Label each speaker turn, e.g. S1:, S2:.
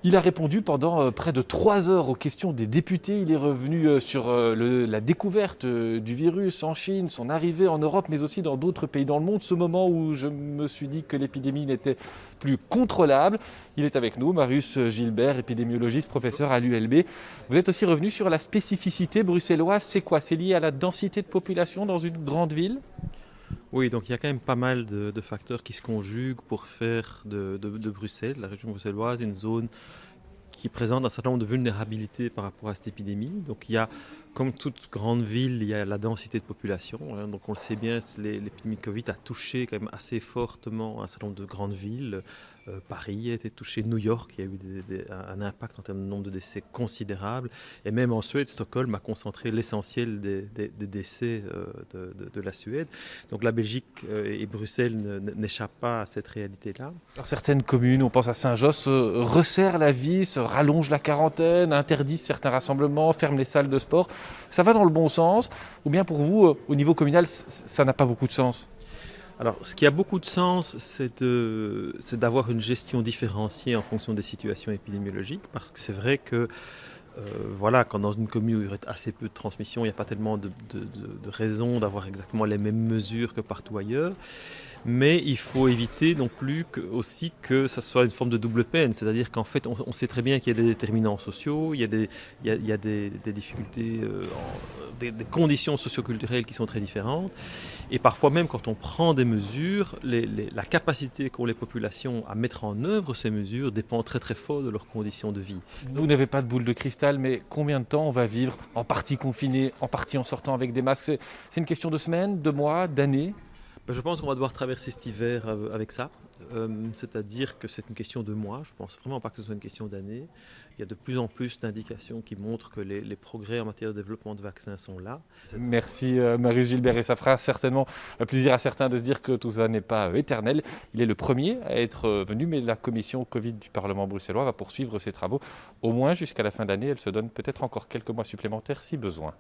S1: Il a répondu pendant près de 3 heures aux questions des députés. Il est revenu sur la découverte du virus en Chine, son arrivée en Europe, mais aussi dans d'autres pays dans le monde. Ce moment où je me suis dit que l'épidémie n'était plus contrôlable. Il est avec nous, Marius Gilbert, épidémiologiste, professeur à l'ULB. Vous êtes aussi revenu sur la spécificité bruxelloise. C'est quoi? C'est lié à la densité de population dans une grande ville?
S2: Oui, donc il y a quand même pas mal de facteurs qui se conjuguent pour faire de Bruxelles, la région bruxelloise, une zone qui présente un certain nombre de vulnérabilités par rapport à cette épidémie. Donc il y a, comme toute grande ville, il y a la densité de population. Donc on le sait bien, l'épidémie de Covid a touché quand même assez fortement un certain nombre de grandes villes. Paris a été touché, New York, il y a eu un impact en termes de nombre de décès considérable. Et même en Suède, Stockholm a concentré l'essentiel des décès de la Suède. Donc la Belgique et Bruxelles n'échappent pas à cette réalité-là.
S1: Dans certaines communes, on pense à Saint-Josse, resserrent la vis, rallongent la quarantaine, interdisent certains rassemblements, ferment les salles de sport. Ça va dans le bon sens? Ou bien pour vous, au niveau communal, ça n'a pas beaucoup de sens?
S2: Alors, ce qui a beaucoup de sens, c'est d'avoir une gestion différenciée en fonction des situations épidémiologiques, parce que c'est vrai que voilà, quand dans une commune où il y aurait assez peu de transmission, il n'y a pas tellement de raisons d'avoir exactement les mêmes mesures que partout ailleurs. Mais il faut éviter non plus aussi que ça soit une forme de double peine. C'est-à-dire qu'en fait, on sait très bien qu'il y a des déterminants sociaux, il y a des difficultés, des conditions socioculturelles qui sont très différentes. Et parfois même, quand on prend des mesures, la capacité qu'ont les populations à mettre en œuvre ces mesures dépend très très fort de leurs conditions de vie.
S1: Vous n'avez pas de boule de cristal, mais combien de temps on va vivre en partie confiné, en partie en sortant avec des masques? C'est une question de semaines, de mois, d'années?
S2: Je pense qu'on va devoir traverser cet hiver avec ça. C'est-à-dire que c'est une question de mois. Je ne pense vraiment pas que ce soit une question d'années. Il y a de plus en plus d'indications qui montrent que les progrès en matière de développement de vaccins sont là.
S1: Merci Marius Gilbert, et ça fera certainement plaisir à certains de se dire que tout ça n'est pas éternel. Il est le premier à être venu, mais la commission Covid du Parlement bruxellois va poursuivre ses travaux au moins jusqu'à la fin d'année. Elle se donne peut-être encore quelques mois supplémentaires si besoin.